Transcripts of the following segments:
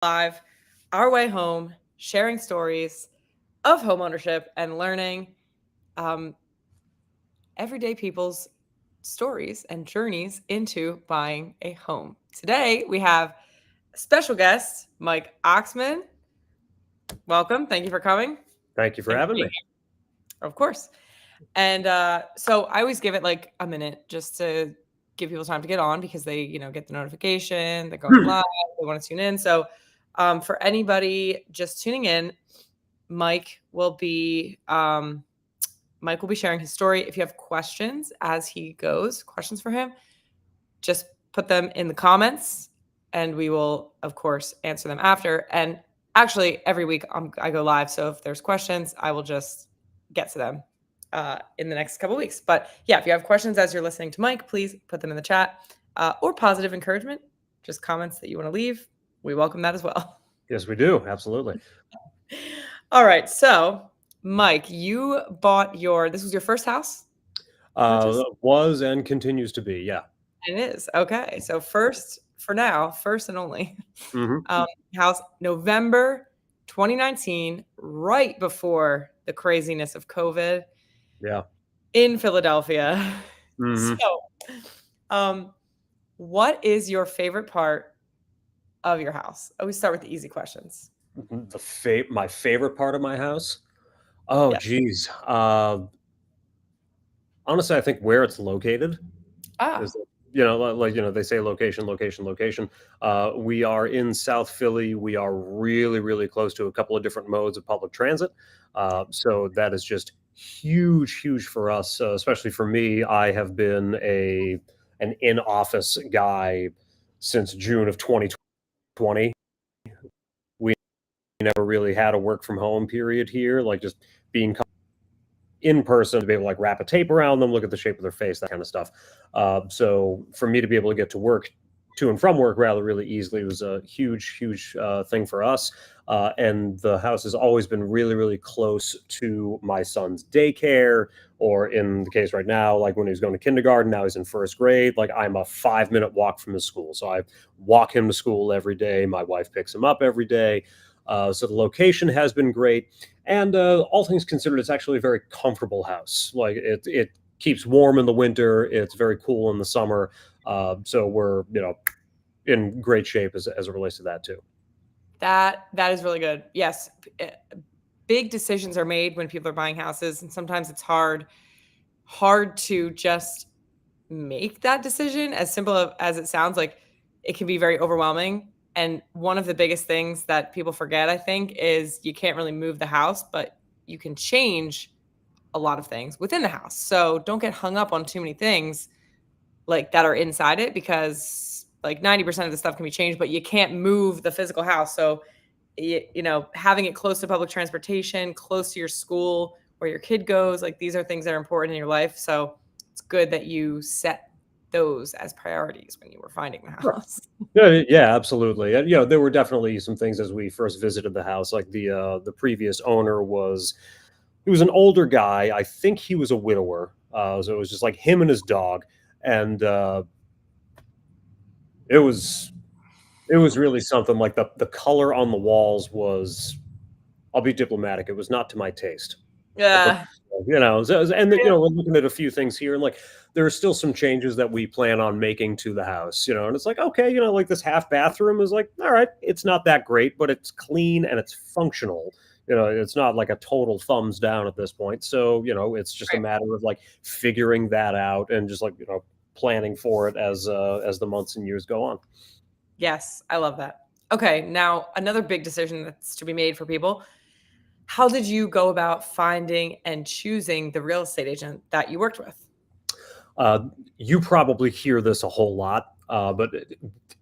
live, our way home, sharing stories of homeownership and learning um, everyday people's stories and journeys into buying a home. Today, we have a special guest, Mike Oxman. Welcome. Thank you for coming. Thank you for Thanks for having being me. here. Of course. And so I always give it like a minute just to give people time to get on because they, get the notification, they're going live, they want to tune in. So for anybody just tuning in, Mike will be sharing his story. If you have questions as he goes, questions for him, just put them in the comments and we will, of course, answer them after. And actually, every week I go live. So if there's questions, I will just get to them in the next couple of weeks. But yeah, if you have questions as you're listening to Mike, please put them in the chat or positive encouragement, just comments that you want to leave. We welcome that as well. Yes, we do. Absolutely. All right. So, Mike, this was your first house purchase? Was and continues to be. Yeah. It is. Okay. So, first, for now, first and only Hmm. house, November 2019, right before the craziness of COVID Yeah. in Philadelphia. So, Hmm. um, what is your favorite part of your house? Always start with the easy questions. My favorite part of my house. Oh, Yes. geez. Honestly, I think where it's located Ah, is, they say location, location, location. We are in South Philly. We are really, really close to a couple of different modes of public transit. So that is just huge, huge for us, especially for me. I have been an in-office guy since June of 2020. We never really had a work from home period here, like just being in person to be able to like wrap a tape around them, look at the shape of their face, that kind of stuff. So for me to be able to get to work, to and from work rather really easily was a huge, huge thing for us. And the house has always been really, really close to my son's daycare, or in the case right now, like when he was going to kindergarten, now he's in first grade. Like I'm a 5 minute walk from his school. So I walk him to school every day. My wife picks him up every day. So the location has been great. And all things considered, it's actually a very comfortable house. Like it keeps warm in the winter. It's very cool in the summer. So we're in great shape as it relates to that too. that is really good. Yes, big decisions are made when people are buying houses, and sometimes it's hard to just make that decision. As simple as it sounds, like it can be very overwhelming. And one of the biggest things that people forget, I think, is you can't really move the house, but you can change a lot of things within the house. So don't get hung up on too many things like that are inside it, because like 90% of the stuff can be changed, but you can't move the physical house. So having it close to public transportation, close to your school, where your kid goes, like these are things that are important in your life. So it's good that you set those as priorities when you were finding the Right. house. Yeah, yeah, absolutely. And there were definitely some things as we first visited the house. Like the previous owner he was an older guy. I think he was a widower. So it was just like him and his dog, and it was it was really something. Like the color on the walls was, I'll be diplomatic, it was not to my taste. But Yeah. and we're looking at a few things here, and like there are still some changes that we plan on making to the house, and it's like, okay, like this half bathroom is like, all right, it's not that great, but it's clean and it's functional. It's not like a total thumbs down at this point. So, it's just a matter of like figuring that out and just like, planning for it as the months and years go on. Yes, I love that. Okay, now another big decision that's to be made for people. How did you go about finding and choosing the real estate agent that you worked with? Uh, you probably hear this a whole lot, but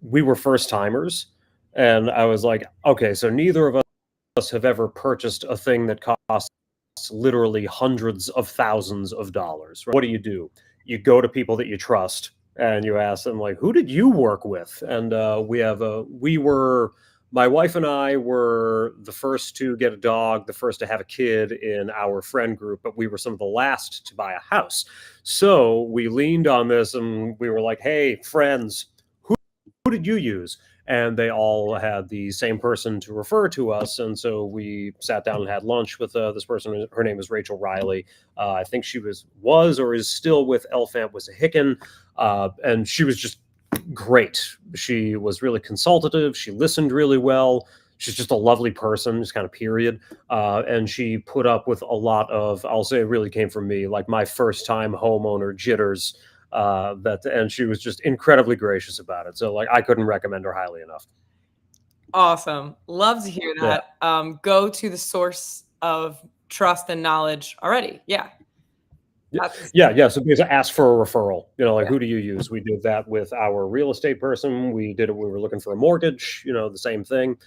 we were first timers, and I was like, okay, so neither of us have ever purchased a thing that costs literally hundreds of thousands of dollars. Right? What do? You go to people that you trust, and you ask them like, who did you work with? And my wife and I were the first to get a dog, the first to have a kid in our friend group, but we were some of the last to buy a house. So we leaned on this and we were like, hey, friends, who did you use? and they all had the same person to refer to us. And so we sat down and had lunch with this person. Her name is Rachel Riley. I think she was or is still with Elfant Wissahickon, and she was just great. She was really consultative. She listened really well. She's just a lovely person, just kind of period. And she put up with a lot of, I'll say, it really came from me, like my first time homeowner jitters. And she was just incredibly gracious about it. So like I couldn't recommend her highly enough. Awesome. Love to hear Yeah. that. Go to the source of trust and knowledge already. Yeah. Yeah, That's yeah, yeah. So basically, ask for a referral. Like yeah. who do you use? We did that with our real estate person. We did it. We were looking for a mortgage. The same thing.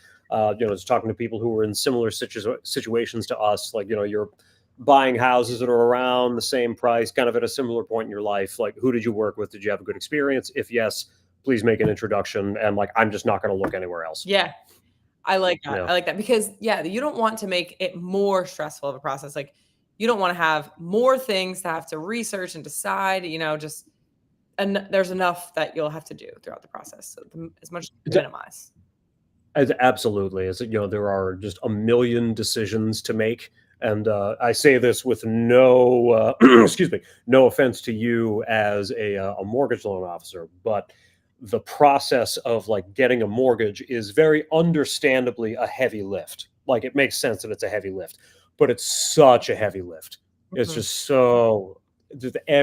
Just talking to people who were in similar situations to us. Like you're buying houses that are around the same price, kind of at a similar point in your life. Like who did you work with? Did you have a good experience? If yes, please make an introduction. And like I'm just not going to look anywhere else. Yeah. I like that. Yeah. I like that because yeah, you don't want to make it more stressful of a process. Like you don't want to have more things to have to research and decide, just and there's enough that you'll have to do throughout the process. So as much as you can minimize. Absolutely. There are just a million decisions to make. And I say this with no, excuse me, no offense to you as a mortgage loan officer, but the process of like getting a mortgage is very understandably a heavy lift. Like it makes sense that it's a heavy lift, but it's such a heavy lift. It's Mhm. just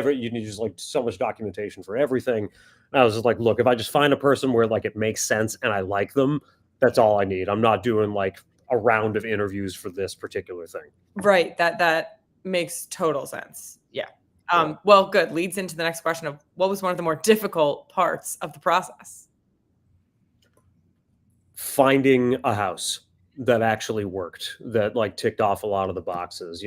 you need just like so much documentation for everything. And I was just like, look, if I just find a person where like it makes sense and I like them, that's all I need. I'm not doing like a round of interviews for this particular thing. Right. That makes total sense. Yeah. Yeah. Well, good. Leads into the next question of what was one of the more difficult parts of the process? Finding a house that actually worked, that like ticked off a lot of the boxes.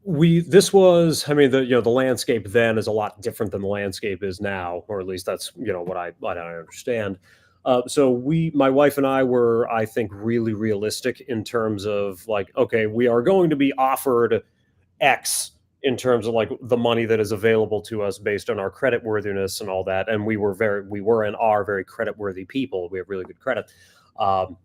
This was, I mean, the landscape then is a lot different than the landscape is now, or at least that's what I understand. My wife and I were, I think, really realistic in terms of like, okay, we are going to be offered X in terms of like the money that is available to us based on our credit worthiness and all that. And we were and are very credit worthy people. We have really good credit. Um,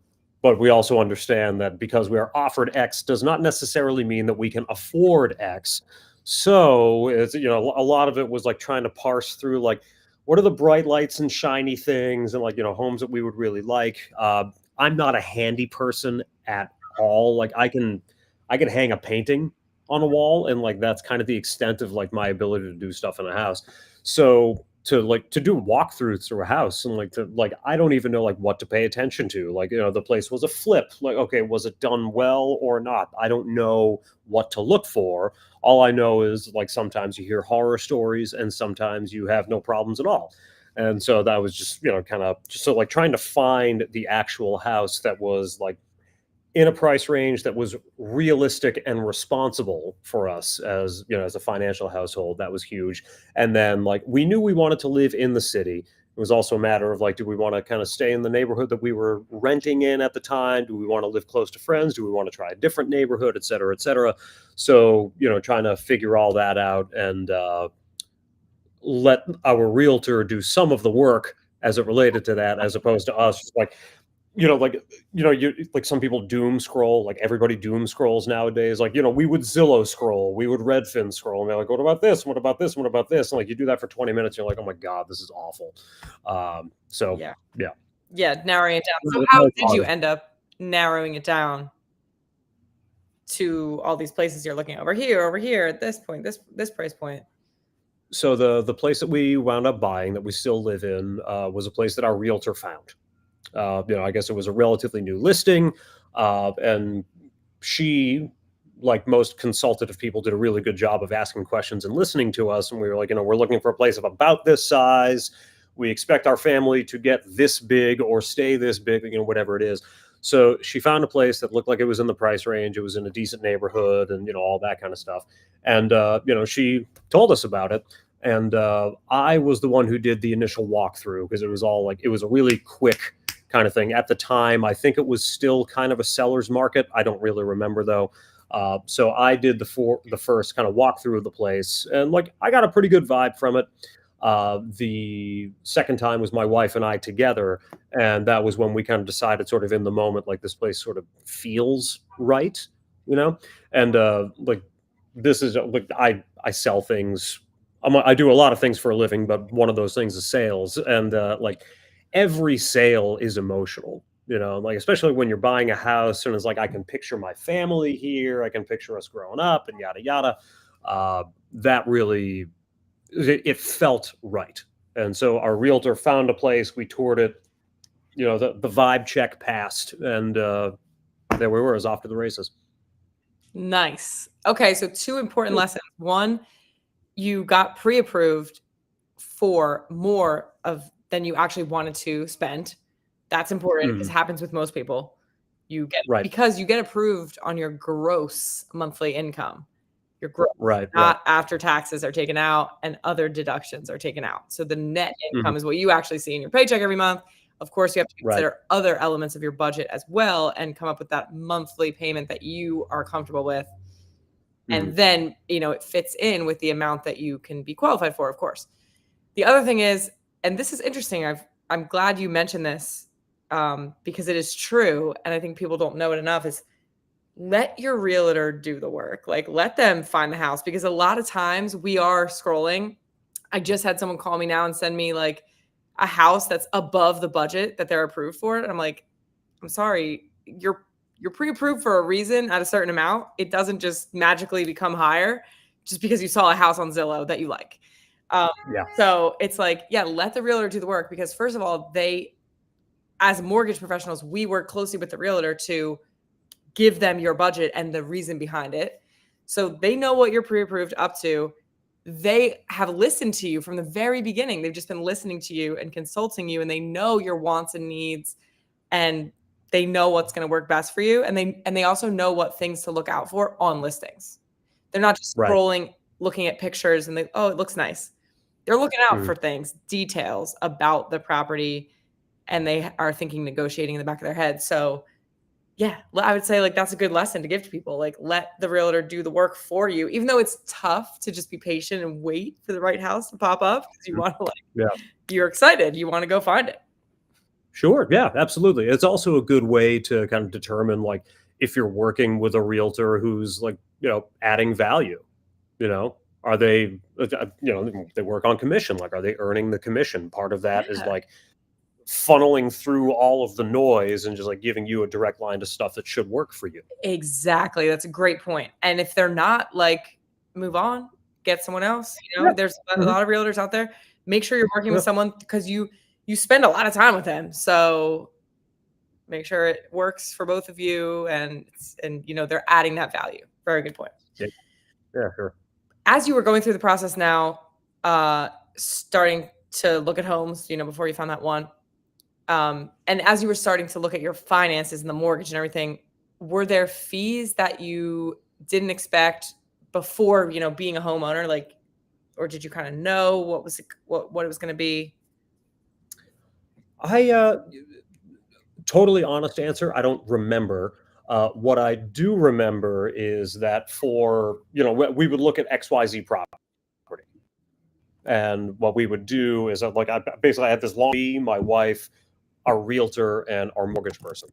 but we also understand that because we are offered X does not necessarily mean that we can afford X. So it's, a lot of it was like trying to parse through like, what are the bright lights and shiny things and like, homes that we would really like. I'm not a handy person at all. Like I can hang a painting on a wall, and like that's kind of the extent of like my ability to do stuff in a house. So to do walkthroughs through a house and like I don't even know like what to pay attention to. Like the place was a flip. Like okay, was it done well or not? I don't know what to look for. All I know is like sometimes you hear horror stories and sometimes you have no problems at all. And so that was just kind of just so like trying to find the actual house that was like in a price range that was realistic and responsible for us as as a financial household. That was huge. And then like we knew we wanted to live in the city. It was also a matter of like, do we want to kind of stay in the neighborhood that we were renting in at the time? Do we want to live close to friends? Do we want to try a different neighborhood, et cetera, et cetera? So trying to figure all that out and let our realtor do some of the work as it related to that, as opposed to us just like you like some people doom scroll, like everybody doom scrolls nowadays. Like, we would Zillow scroll, we would Redfin scroll, and they're like, what about this? What about this? What about this? And like you do that for 20 minutes, you're like, oh my God, this is awful. So Yeah. yeah. Yeah. Narrowing it down. So It's how always did you hard. end up narrowing it down to all these places you're looking over here at this point, this price point? So the place that we wound up buying that we still live in was a place that our realtor found. I guess it was a relatively new listing, and she, like most consultative people, did a really good job of asking questions and listening to us. And we were like, we're looking for a place of about this size. We expect our family to get this big or stay this big, whatever it is. So she found a place that looked like it was in the price range. It was in a decent neighborhood, and all that kind of stuff. And she told us about it. And I was the one who did the initial walkthrough because it was all like it was a really quick kind of thing at the time. I think it was still kind of a seller's market. I don't really remember though. So I did the first kind of walkthrough of the place, and like I got a pretty good vibe from it. The second time was my wife and I together, and that was when we kind of decided, sort of in the moment, like this place sort of feels right, you know. And like this is like I sell things. I do a lot of things for a living, but one of those things is sales, and like every sale is emotional. You know, like especially when you're buying a house, and it's like I can picture my family here, I can picture us growing up, and yada yada. That really it felt right. And so our realtor found a place, we toured it, you know, the vibe check passed, and there we were, as off to the races. Nice. Okay, so two important lessons. One, you got pre-approved for more of than you actually wanted to spend. That's important because Mhm. it happens with most people. You get Right, because you get approved on your gross monthly income. Your gross, right, right. not after taxes are taken out and other deductions are taken out. So the net Mhm. income is what you actually see in your paycheck every month. Of course, you have to Right. consider other elements of your budget as well and come up with that monthly payment that you are comfortable with. Mhm. And then, it fits in with the amount that you can be qualified for, of course. The other thing is, and this is interesting, I'm glad you mentioned this, because it is true, and I think people don't know it enough, is let your realtor do the work. Like, let them find the house because a lot of times we are scrolling. I just had someone call me now and send me like a house that's above the budget that they're approved for. And I'm like, I'm sorry, you're pre-approved for a reason at a certain amount. It doesn't just magically become higher just because you saw a house on Zillow that you like. Um, Yeah. so it's like, yeah, let the realtor do the work because first of all, as mortgage professionals, we work closely with the realtor to give them your budget and the reason behind it. So they know what you're pre-approved up to. They have listened to you from the very beginning. They've just been listening to you and consulting you, and they know your wants and needs, and they know what's going to work best for you. And they also know what things to look out for on listings. They're not just Right. scrolling, looking at pictures, and oh, it looks nice. They're looking out Mhm. for things, details about the property, and they are thinking, negotiating in the back of their head. So yeah, I would say, like, that's a good lesson to give to people, like, let the realtor do the work for you, even though it's tough to just be patient and wait for the right house to pop up because you Mhm. wanna, like Yeah. you're excited, you wanna go find it. Sure. Yeah, absolutely. It's also a good way to kind of determine, like, if you're working with a realtor who's, like, adding value. You know, are they, they work on commission. Like, are they earning the commission? Part of that is Yeah, like funneling through all of the noise and just like giving you a direct line to stuff that should work for you. exactly, that's a great point, and if they're not, like, move on, get someone else, Yeah. there's a Mhm. lot of realtors out there. Make sure you're working Yeah. with someone because you spend a lot of time with them, so make sure it works for both of you and they're adding that value. Very good point. Yeah. Yeah. Sure. As you were going through the process now, starting to look at homes, before you found that one, and as you were starting to look at your finances and the mortgage and everything, were there fees that you didn't expect before, being a homeowner? Like, or did you kind of know what it was going to be? I totally honest answer. I don't remember. What I do remember is that for we would look at XYZ property, and what we would do is like I basically I had this long me, my wife, our realtor, and our mortgage person.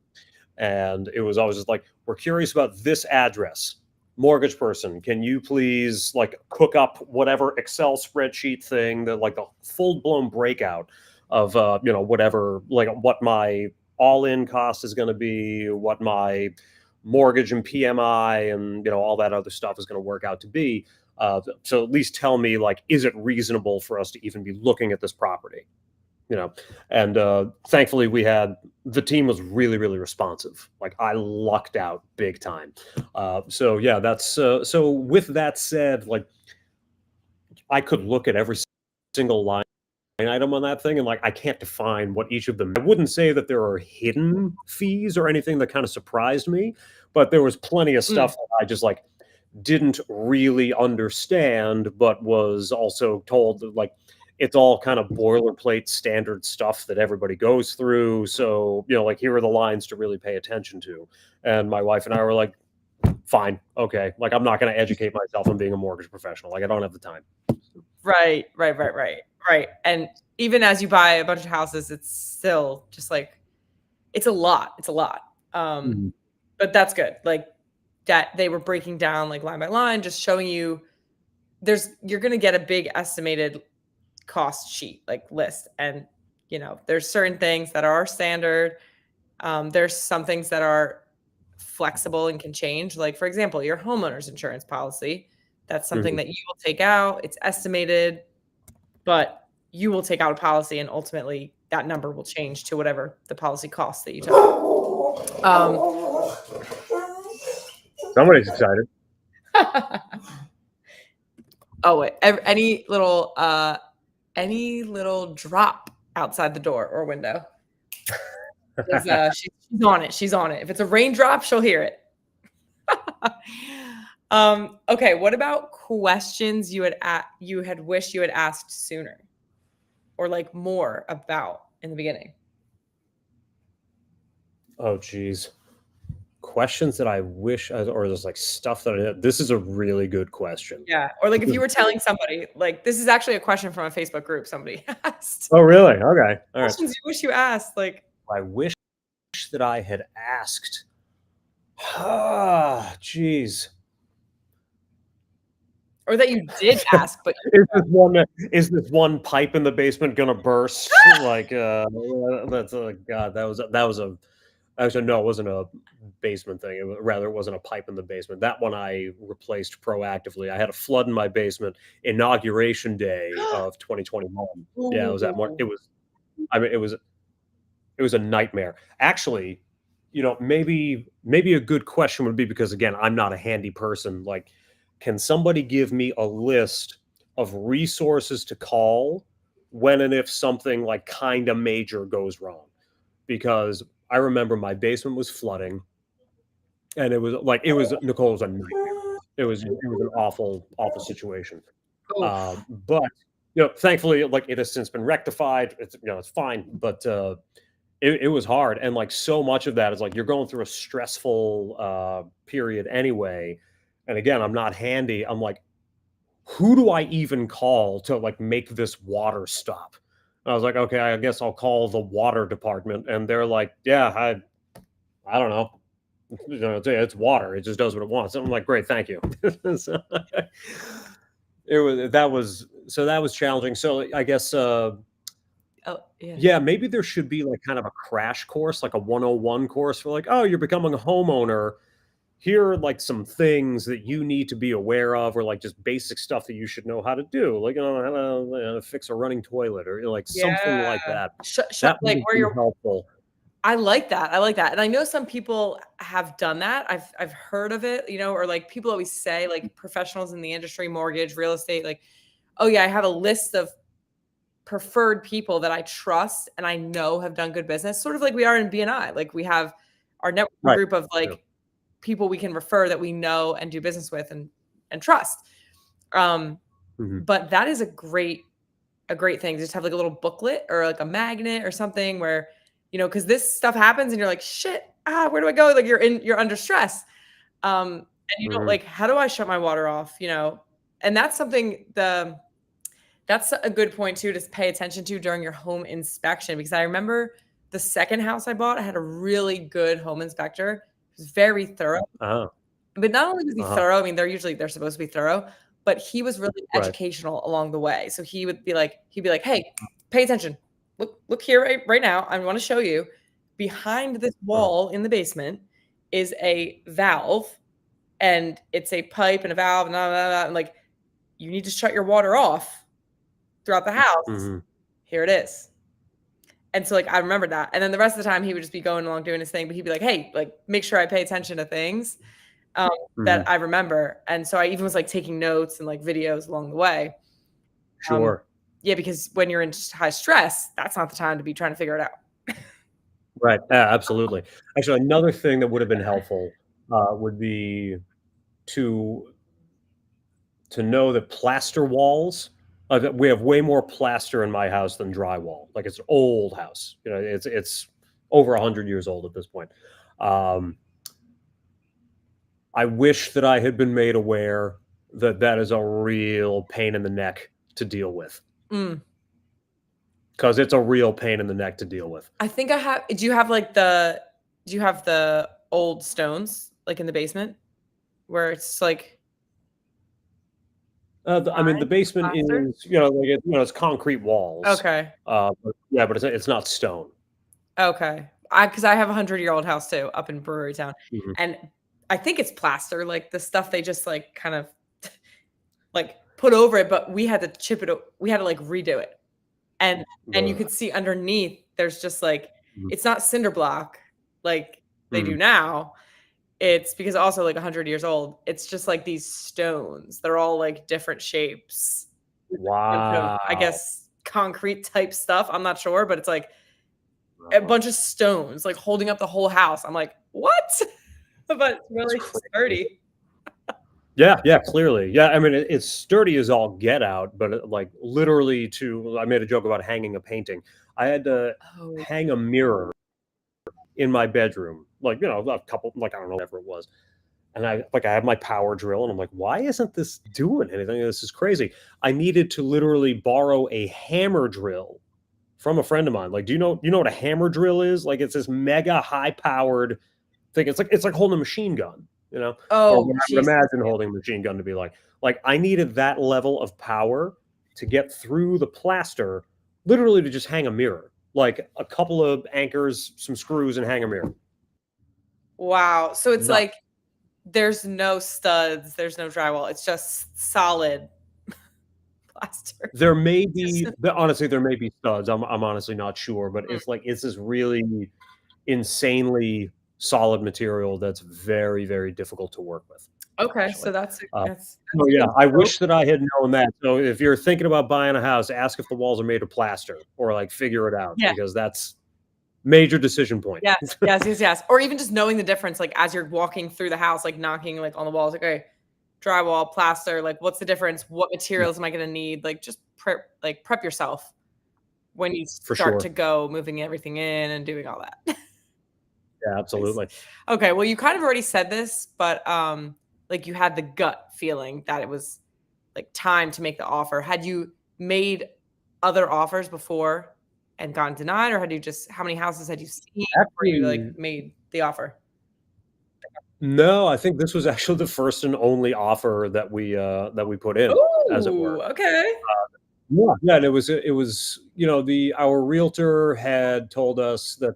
And it was always just like, we're curious about this address. Mortgage person, can you please like cook up whatever Excel spreadsheet thing, that like the full blown breakout of whatever, like what my all in cost is going to be, what my mortgage and PMI and all that other stuff is going to work out to be. So at least tell me, like, is it reasonable for us to even be looking at this property? you know and thankfully the team was really, really responsive. Like, I lucked out big time. So yeah, that's so with that said, like, I could look at every single line item on that thing, and like I can't define what each of them. I wouldn't say that there are hidden fees or anything that kind of surprised me, but there was plenty of Mm, stuff that I just like didn't really understand, but was also told that, like, it's all kind of boilerplate standard stuff that everybody goes through. So, like, here are the lines to really pay attention to. And my wife and I were like, fine, okay. Like, I'm not going to educate myself on being a mortgage professional. Like, I don't have the time. Right, right, right, right, right, and even as you buy a bunch of houses, it's still just, like it's a lot, Mhm, but that's good, like, that they were breaking down, like, line by line, just showing you you're gonna get a big estimated cost sheet, like, list, and, there's certain things that are standard, there's some things that are flexible and can change, like, for example, your homeowner's insurance policy, that's something mhm. that you will take out, it's estimated, but you will take out a policy and ultimately that number will change to whatever the policy costs that you took. Somebody's excited. Oh, wait, any little drop outside the door or window is, she's on it, she's on it. If it's a raindrop, she'll hear it. Okay, what about questions you had wished you had asked sooner or, like, more about in the beginning? Oh, geez. Questions that I wish or there's, like, stuff that I this is a really good question. Yeah, or, like, if you Because were telling somebody, like, this is actually a question from a Facebook group somebody asked. oh, really? Okay, alright. Questions you wish you asked, like I wish that I had asked. Ah, jeez. or that you did ask, but Is this one pipe in the basement gonna burst? Like, that's, god, that was a actually, no, it wasn't a basement thing, rather, it wasn't a pipe in the basement. That one I replaced proactively. I had a flood in my basement, inauguration day of 2021. Yeah, it was that more Ooh. it was I mean, it was a nightmare. Actually, maybe a good question would be because again, I'm not a handy person. Like, can somebody give me a list of resources to call when and if something like kind of major goes wrong? Because I remember my basement was flooding, and it was Nicole, it was a nightmare. It was an awful, awful situation. Oof. But thankfully, like it has since been rectified. It's fine. But it was hard, and like so much of that is like you're going through a stressful period anyway. And again, I'm not handy. I'm like, who do I even call to like make this water stop? I was like, okay, I guess I'll call the water department, and they're like, yeah, I don't know. It's water. It just does what it wants. And I'm like, great, thank you. So, that was challenging. So I guess Oh, yeah. yeah, maybe there should be like kind of a crash course, like a 101 course for like, oh, you're becoming a homeowner. Here are like some things that you need to be aware of, or like just basic stuff that you should know how to do, like how to fix a running toilet, or like something Yeah. like that. Shut That would like, have where been you're helpful. I like that, and I know some people have done that. I've heard of it, or, like, people always say, like, professionals in the industry, mortgage, real estate, like, "Oh, yeah, I have a list of preferred people that I trust and I know have done good business," sort of like we are in BNI. Like, we have our networking Right. group of, Yeah. like, people we can refer that we know and do business with and trust. Um, Mhm. but that is a great thing. Just have, like, a little booklet or, like, a magnet or something where, because this stuff happens and you're like, "Shit, where do I go?" Like, you're under stress. And Mhm. like, "How do I shut my water off?" And that's a good point too to pay attention to during your home inspection, because I remember the second house I bought, I had a really good home inspector. He was very thorough. Uh-huh. But not only was he Uh-huh. thorough, I mean, they're supposed to be thorough, but he was really Right. educational along the way. So he'd be like, "Hey, pay attention. Look here right now. I want to show you. Behind this Uh-huh. wall in the basement is a valve, and it's a pipe and a valve, and blah, blah, blah, and like you need to shut your water off throughout the house. Mhm. Here it is." And so like I remember that. And then the rest of the time he would just be going along doing his thing, but he'd be like, "Hey, like make sure I pay attention to things." um, that Mhm. I remember. And so I even was like taking notes and like videos along the way. Um, Sure. yeah, because when you're in high stress, that's not the time to be trying to figure it out. Right. Yeah, absolutely. Actually, another thing that would have been helpful, would be to know that plaster walls that we have way more plaster in my house than drywall. Like, it's an old house. It's over 100 years old at this point. Um, I wish that I had been made aware that that is a real pain in the neck to deal with Mm. because it's a real pain in the neck to deal with. I think I have. Do you have the old stones like in the basement where it's like I mean, the basement plaster? is, like it's concrete walls, Okay. but yeah, but it's not stone. Okay. Because I have a 100-year-old house too up in Brewery Town, Mhm. and I think it's plaster, like the stuff they just like kind of like put over it, but we had to chip it. We had to like redo it, and you Ugh. could see underneath. There's just like Mhm. it's not cinder block like they do Mhm. now. It's because also like 100 years old. It's just like these stones. They're all like different shapes. Bunch of, I Wow. guess, concrete type stuff. I'm not sure, but it's like a Wow. bunch of stones like holding up the whole house. I'm like, what? But it's That's really crazy. sturdy. Yeah, yeah, clearly. Yeah, I mean, it's sturdy as all get out, but like literally I made a joke about hanging a painting. I had to Oh, hang a mirror in my bedroom, like, a couple, like, I don't know, whatever it was. And I had my power drill and I'm like, why isn't this doing anything? This is crazy. I needed to literally borrow a hammer drill from a friend of mine. Like, do you know what a hammer drill is? Like, it's this mega high powered thing. It's like holding a machine gun, or oh, what I would Jesus. imagine holding a machine gun to be like. Like, I needed that level of power to get through the plaster, literally to just hang a mirror, like a couple of anchors, some screws, and hang a mirror. Wow. So it's Nuts. like there's no studs, there's no drywall. It's just solid plaster. There may Just be, honestly, there may be studs. I'm honestly not sure, but mm, it's this really insanely solid material that's very, very difficult to work with, okay, actually. so Uh, that's so a yeah, good I scope. wish that I had known that. So if you're thinking about buying a house, ask if the walls are made of plaster or like figure it out Yeah. because that's major decision point. Yes, yes, yes, yes. Or even just knowing the difference, like as you're walking through the house, like knocking like on the walls, like, okay, drywall, plaster, like what's the difference? What Yeah, materials am I gonna need? Like just prep yourself when you for start sure. to go moving everything in and doing all that. Yeah, Nice. absolutely. Okay, well, you kind of already said this, but like you had the gut feeling that it was like time to make the offer. Had you made other offers before and gotten denied, or had you just how many houses had you seen before you like Actually, made the offer? no, I think this was actually the first and only offer that we put in, as it were. Ooh, okay. Yeah, yeah, and it was, the our realtor had told us that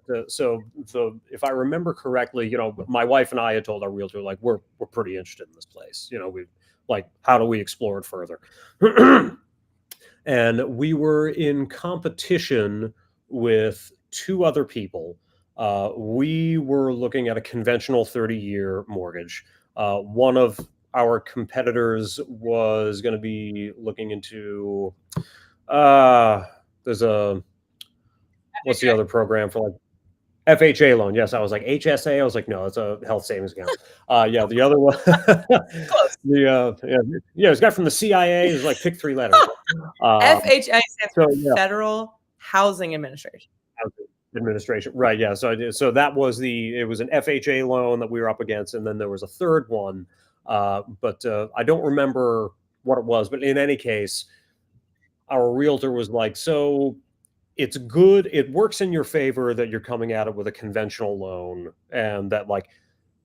if I remember correctly, my wife and I had told our realtor, like, we're pretty interested in this place. We like, how do we explore it further? And we were in competition with two other people. We were looking at a conventional 30-year mortgage. One of our competitors was going to be looking into uh, there's a what's the other program for like FHA loan? Yes, I was like HSA. I was like, no, it's a health savings account. Yeah, the other one, Close. yeah, this guy from the CIA is like pick three letters. FHA stands So for yeah, Federal Housing Administration. housing administration, right? Yeah, so that was it was an FHA loan that we were up against, and then there was a third one, but I don't remember what it was. But in any case, our realtor was like, so it's good. It works in your favor that you're coming at it with a conventional loan and that like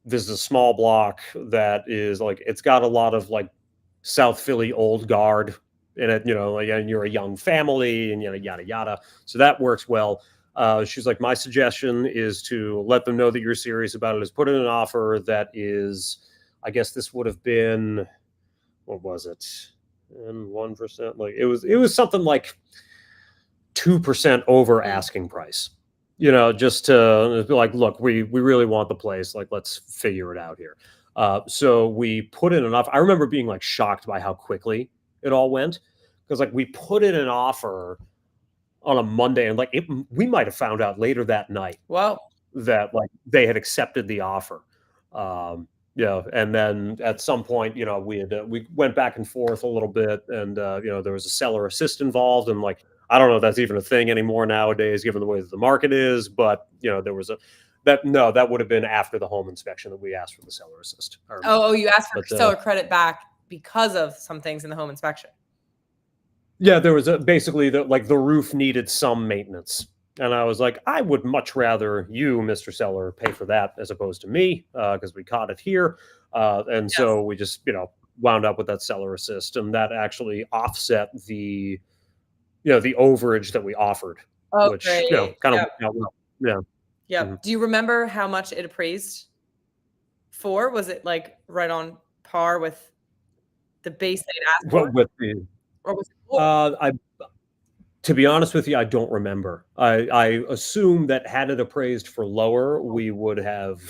this is a small block that is like it's got a lot of like South Philly old guard in it, like, and you're a young family and yada yada. So that works well. She's like, my suggestion is to let them know that you're serious about it. Is put in an offer that is, I guess this would have been, what was it? And 1%. Like it was something like 2% over Mm. asking price. Just to be like, look, we really want the place. Like, let's figure it out here. So we put in an offer. I remember being like shocked by how quickly it all went because like we put in an offer on a Monday and like we might have found out later that night Well, that like they had accepted the offer. Yeah, and then at some point, we went back and forth a little bit, and there was a seller assist involved, and like I don't know if that's even a thing anymore nowadays, given the way that the market is. But there was that would have been after the home inspection that we asked for the seller assist. I remember, you asked for but seller credit back because of some things in the home inspection. Yeah, there was basically the roof needed some maintenance. And I was like, I would much rather you, Mr. Seller, pay for that as opposed to me, because we caught it here. And Yes. so we just, wound up with that seller assist, and that actually offset the overage that we offered, Oh, which, great. kind of Yep, worked out well. Yeah. Mhm. yep. Do you remember how much it appraised for? Was it, like, right on par with the base they'd asked Well, for, with the, or was it more? I To be honest with you, I don't remember. I assume that had it appraised for lower, we would have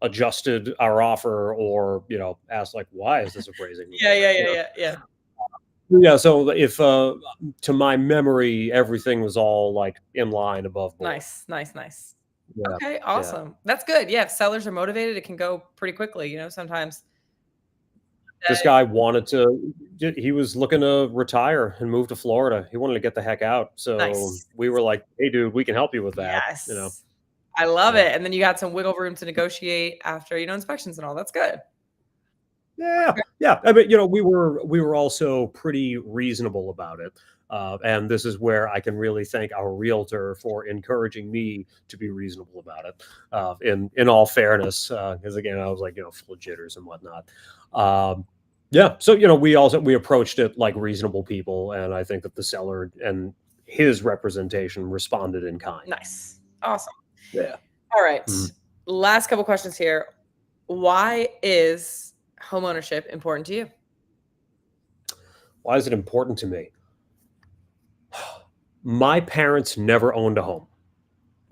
adjusted our offer or, asked like, "Why is this appraising Yeah, lower?" yeah, yeah, yeah, yeah. Yeah, so if, to my memory, everything was all, like, in line above board. Nice, nice, nice. Yeah, Okay, yeah. awesome. That's good. Yeah, if sellers are motivated, it can go pretty quickly, sometimes. This Uh, guy wanted to he was looking to retire and move to Florida. He wanted to get the heck out, so Nice. we were like, "Hey, dude, we can help you with that." Yes. I love Yeah. it, and then you got some wiggle room to negotiate after, inspections and all. That's good. Yeah, Okay. yeah. I mean, we were also pretty reasonable about it, and this is where I can really thank our realtor for encouraging me to be reasonable about it. In all fairness, because again, I was like, full of jitters and whatnot. Um, yeah, so we approached it like reasonable people, and I think that the seller and his representation responded in kind. Nice. Awesome. Yeah. All right. Mhm. Last couple questions here. Why is homeownership important to you? Why is it important to me? My parents never owned a home.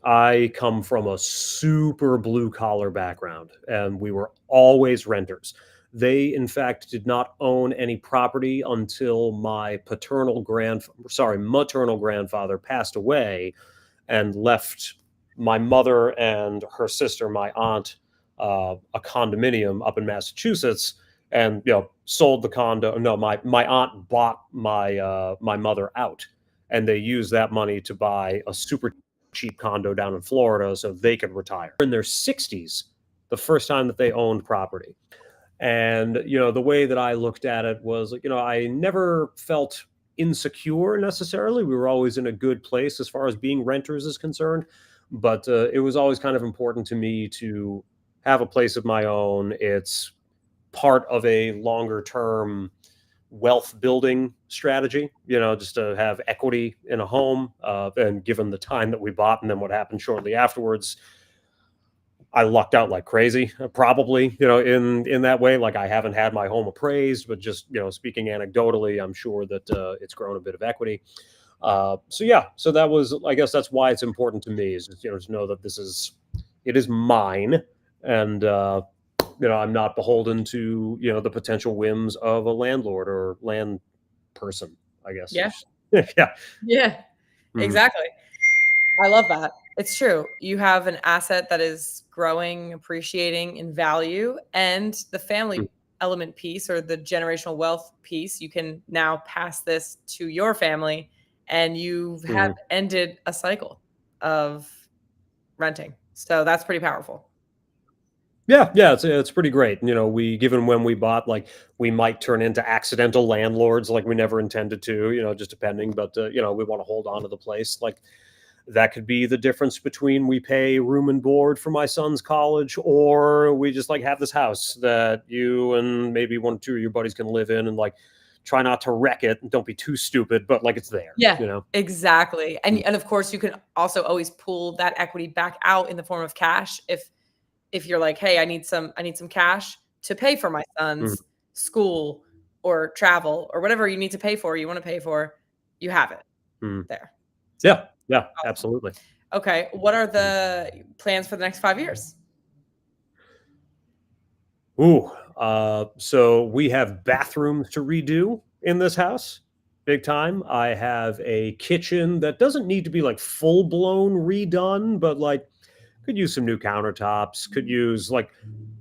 I come from a super blue collar background, and we were always renters. They, in fact, did not own any property until my maternal grandfather passed away and left my mother and her sister, my aunt, a condominium up in Massachusetts, and sold the condo. No, my aunt bought my mother out, and they used that money to buy a super cheap condo down in Florida so they could retire. In their 60s, the first time that they owned property. And, the way that I looked at it was, like, I never felt insecure necessarily. We were always in a good place as far as being renters is concerned. But it was always kind of important to me to have a place of my own. It's part of a longer term wealth building strategy, just to have equity in a home. And given the time that we bought and then what happened shortly afterwards, I lucked out like crazy, probably, in that way. Like I haven't had my home appraised, but just speaking anecdotally, I'm sure that it's grown a bit of equity. So yeah, so that was, I guess, that's why it's important to me is just, to know that it is mine, and I'm not beholden to the potential whims of a landlord or land person. I guess Yeah. is yeah. Yeah. Mhm, Exactly. I love that. It's true. You have an asset that is growing, appreciating in value, and the family mhm, element piece or the generational wealth piece, you can now pass this to your family and you have mhm. ended a cycle of renting. So that's pretty powerful. Yeah, yeah, it's pretty great. We given when we bought, like, we might turn into accidental landlords, like we never intended to, just depending. But we want to hold on to the place. Like that could be the difference between we pay room and board for my son's college, or we just like have this house that you and maybe one or two of your buddies can live in, and like try not to wreck it and don't be too stupid, but like it's there, Yeah, you know. exactly. And Mm, and of course you can also always pull that equity back out in the form of cash if you're like, "Hey, I need some cash to pay for my mm, son's school or travel or whatever you need to pay for, you wanna pay for," you have it mm. there. So, Yeah, yeah, awesome. absolutely. Okay, what are Mm. the plans for the next 5 years? Ooh, so we have bathrooms to redo in this house, big time. I have a kitchen that doesn't need to be like full blown redone, but like could use some new countertops, could use like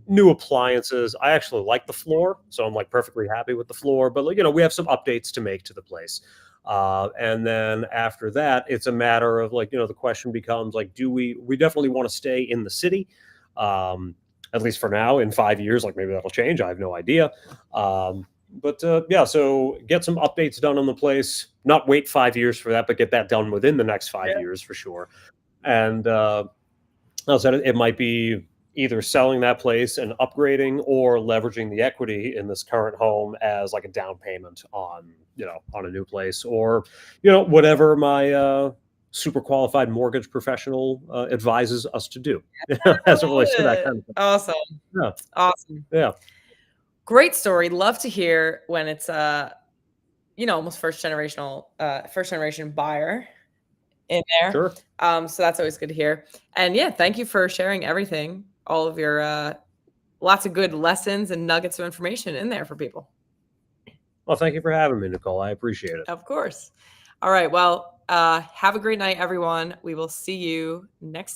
new appliances. I actually like the floor, so I'm like perfectly happy with the floor. But like, we have some updates to make to the place. And then after that, it's a matter of like, the question becomes like, do we definitely want to stay in the city? Um, at least for now, in 5 years, like maybe that'll change. I have no idea. But yeah, so get some updates done on the place. Not wait 5 years for that, but get that done within the next five Yeah. years for sure. And outside, it might be either selling that place and upgrading, or leveraging the equity in this current home as like a down payment on, on a new place, or whatever my super qualified mortgage professional advises us to do I as it love relates to that it. kind of thing. Awesome. Yeah, Awesome. yeah, Great story. Love to hear when it's almost first generation buyer in there. sure. So that's always good to hear. And yeah, thank you for sharing everything, all of your lots of good lessons and nuggets of information in there for people. Well, thank you for having me, Nicole. I appreciate it. Of course. All right. Well, have a great night, everyone. We will see you next time.